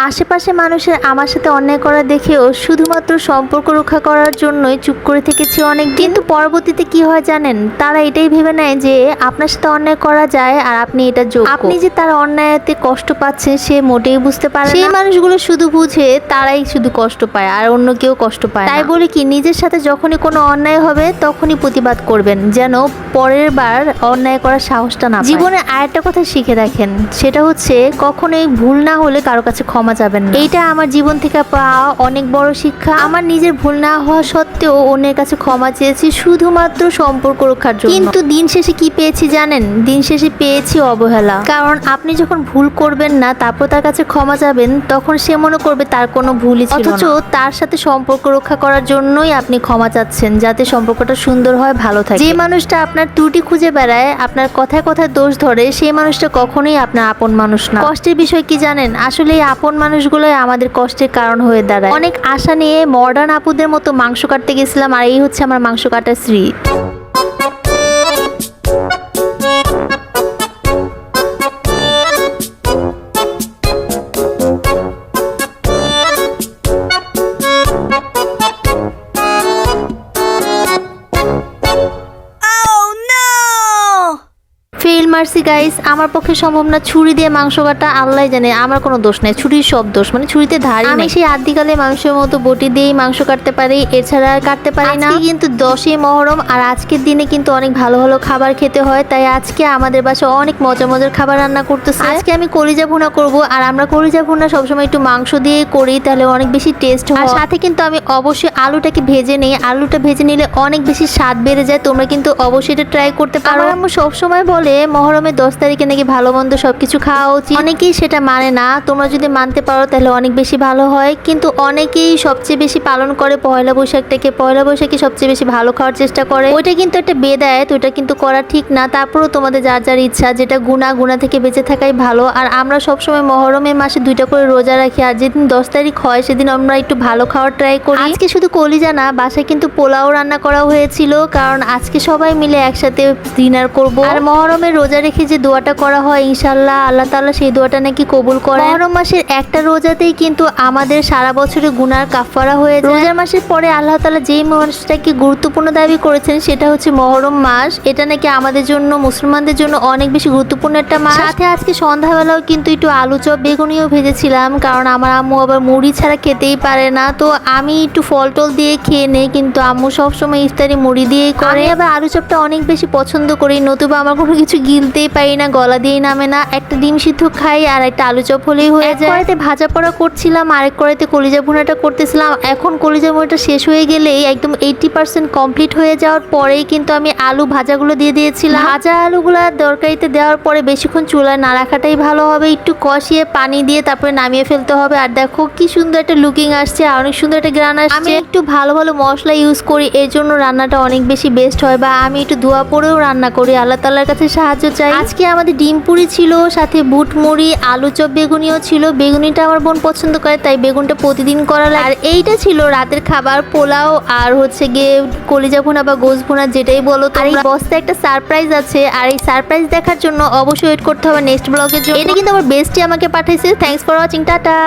আশেপাশে মানুষের আমার সাথে অন্যায় করা দেখেও শুধুমাত্র সম্পর্ক রক্ষা করার জন্যই চুপ করে থেকেছি অনেক, কিন্তু পরবর্তীতে কি হয় জানেন, তারা এটাই ভেবে নেয় যে আপনার সাথে অন্যায় করা যায় আর আপনি এটা যোগ্য। আপনি যে তার অন্যায়তে কষ্ট পাচ্ছেন সে মোটেই বুঝতে পারে না। সেই মানুষগুলো শুধু বুঝে তারাই শুধু কষ্ট পায় আর অন্য কেউ কষ্ট পায় না। তাই বলে কি নিজের সাথে যখনই কোনো অন্যায় হবে তখনই প্রতিবাদ করবেন, যেন পরের বার অন্যায় করার সাহসটা না পায়। জীবনে আরেকটা কথা শিখে রাখেন, সেটা হচ্ছে কখনোই ভুল না হলে কারো কাছে ক্ষমা চাবেন না। এইটা আমার জীবন থেকে পাওয়া অনেক বড় শিক্ষা। আমার নিজের ভুল না হওয়া সত্ত্বেও অন্যের কাছে ক্ষমা চেয়েছি শুধুমাত্র সম্পর্ক রক্ষার জন্য, কিন্তু দিন শেষে কি পেয়েছি জানেন? দিন শেষে পেয়েছি অবহেলা। কারণ আপনি যখন ভুল করবেন না তারপর তার কাছে ক্ষমা চাবেন, তখন সে মনে করবে তার কোনো ভুলই ছিল না, অথচ তার সাথে সম্পর্ক রক্ষা করার জন্যই আপনি ক্ষমা চাচ্ছেন, যাতে সম্পর্কটা সুন্দর হয়, ভালো থাকে। যে মানুষটা আপনার ত্রুটি খুঁজে বেড়ায়, আপনার কথায় কথায় দোষ ধরে, সেই মানুষটা কখনোই আপনার আপন মানুষ না। কষ্টের বিষয় কি জানেন? আসলে এই আপন মানুষগুলোই আমাদের কষ্টের কারণ হয়ে দাঁড়ায়। অনেক আশা নিয়ে মডার্ন আপুদের মতো মাংস কাটতে গেছিলাম, আর এই হচ্ছে আমার মাংস কাটার স্ত্রী। ফেল মারছি গাইস, আমার পক্ষে সম্ভব না ছুরি দিয়ে মাংস কাটা। আল্লাহ জানে, আমার কোনো দোষ নাই, ছুরির সব দোষ, মানে ছুরিতে ধার। আমি সেই আদিকালে মানুষের মতো বটি দিয়েই মাংস কাটতে পারি, এছাড়া আর কাটতে পারি না। কিন্তু 10ই মহরম আর আজকের দিনে কিন্তু অনেক ভালো ভালো খাবার খেতে হয়, তাই আজকে আমাদের বাসায় অনেক মজার মজার খাবার রান্না করতেছে। আজকে আমি কলিজা ভুনা করব, আর আমরা কলিজা ভুনা সবসময় একটু মাংস দিয়েই করি, তাহলে অনেক বেশি টেস্ট হয়। আর সাথে কিন্তু আমি অবশ্যই আলুটাকে ভেজে নেই, আলুটা ভেজে নিলে অনেক বেশি স্বাদ বেড়ে যায়। তোমরা কিন্তু অবশ্যই এটা ট্রাই করতে পারো। আম্মু সবসময় বলে মহরমের 10 তারিখে নাকি ভালো মন্দ সবকিছু খাওয়া উচিত। অনেকেই সেটা মানে না, তোমরা যদি মানতে পারো তাহলে অনেক বেশি ভালো হয়। কিন্তু অনেকেই সবচেয়ে বেশি পালন করে পয়লা বৈশাখটাকে, পয়লা বৈশাখে সবচেয়ে বেশি ভালো খাওয়ার চেষ্টা করে। ওইটা কিন্তু একটা বেদায়েত, ওইটা কিন্তু করা ঠিক না। তারপরেও তোমাদের যার যার ইচ্ছা, যেটা গুনাহ থেকে বেঁচে থাকাই ভালো। আর আমরা সবসময় মহরমের মাসে 2টা করে রোজা রাখি, আর যেদিন 10 তারিখ হয় সেদিন আমরা একটু ভালো খাওয়ার ট্রাই করি। আজকে শুধু কলিজা না, বাসায় কিন্তু পোলাও রান্না করা হয়েছিল, কারণ আজকে সবাই মিলে একসাথে ডিনার করব। আর মহরমের রোজা রেখে যে দোয়াটা করা হয়, ইনশাআল্লাহ আল্লাহ তাআলা সেই দোয়াটা নাকি কবুল করেন। মহরম মাসের একটা রোজাতেই কিন্তু আমাদের সারা বছরের গুনার কাফারা হয়ে যায়। রোজার মাসের পরে আল্লাহ তাআলা যেই মাসটাকে গুরুত্বপূর্ণ দাবি করেছেন সেটা হচ্ছে মহরম মাস। এটা নাকি আমাদের জন্য, মুসলমানদের জন্য অনেক বেশি গুরুত্বপূর্ণ একটা মাস। সাথে আজকে সন্ধ্যাবেলাও কিন্তু একটু আলু চপ বেগুনিও ভেজেছিলাম, কারণ আমার আম্মু আবার মুড়ি ছাড়া খেতেই পারে না। তো আমি একটু ফল টল দিয়ে খেয়ে নেই, কিন্তু আম্মু সবসময় ইফতারি মুড়ি দিয়েই করে। আবার আলু চপটা অনেক বেশি পছন্দ করি, নতুবা আমার কোনো কিছু গিলতেই পারি না, গলা দিয়েই নামে না। একটা ডিম সিদ্ধ খাই আর একটা আলু চপ হলেই হয়ে যায়। কড়াইতে ভাজা পোড়া করছিলাম, আরেক কড়াইতে কলিজা ভুনাটা করতেছিলাম। এখন কলিজা ভুনাটা শেষ হয়ে গেলেই, একদম 80% কমপ্লিট হয়ে যাওয়ার পরেই কিন্তু আমি আলু ভাজাগুলো দিয়ে দিয়েছিলাম। ভাজা আলুগুলা তরকারিতে দেওয়ার পরে বেশিক্ষণ চুলায় না রাখাটাই ভালো হবে, একটু কষিয়ে পানি দিয়ে তারপরে নামিয়ে ফেলতে হবে। আর দেখো কি সুন্দর একটা লুকিং আসছে, আর অনেক সুন্দর একটা গ্রান আসছে। আমি একটু ভালো ভালো মশলা ইউজ করি, এর জন্য রান্নাটা অনেক বেশি বেস্ট হয়, বা আমি একটু ধোয়া পরেও রান্না করি, আল্লাহ তাআলার কাছে সাহায্য চাই। আজকে আমাদের ডিম পুরি ছিল, সাথে বুট মুড়ি, আলু চপ বেগুনিও ছিল। বেগুনিটা আমার বোন পছন্দ করে, তাই বেগুনটা প্রতিদিন করা লাগে। আর এইটা ছিল রাতের খাবার, পোলাও আর হচ্ছে গিয়ে কলিজা ভুনা বা গোস ভুনা যেটাই বলো। আর এই বস্তায় একটা সারপ্রাইজ আছে, আর এই সারপ্রাইজ দেখার জন্য অবশ্যই ওয়েট করতে হবে নেক্সট ব্লগের জন্য। এটা কিন্তু আমার বেস্টই আমাকে পাঠাইছে। Thanks for watching, tata.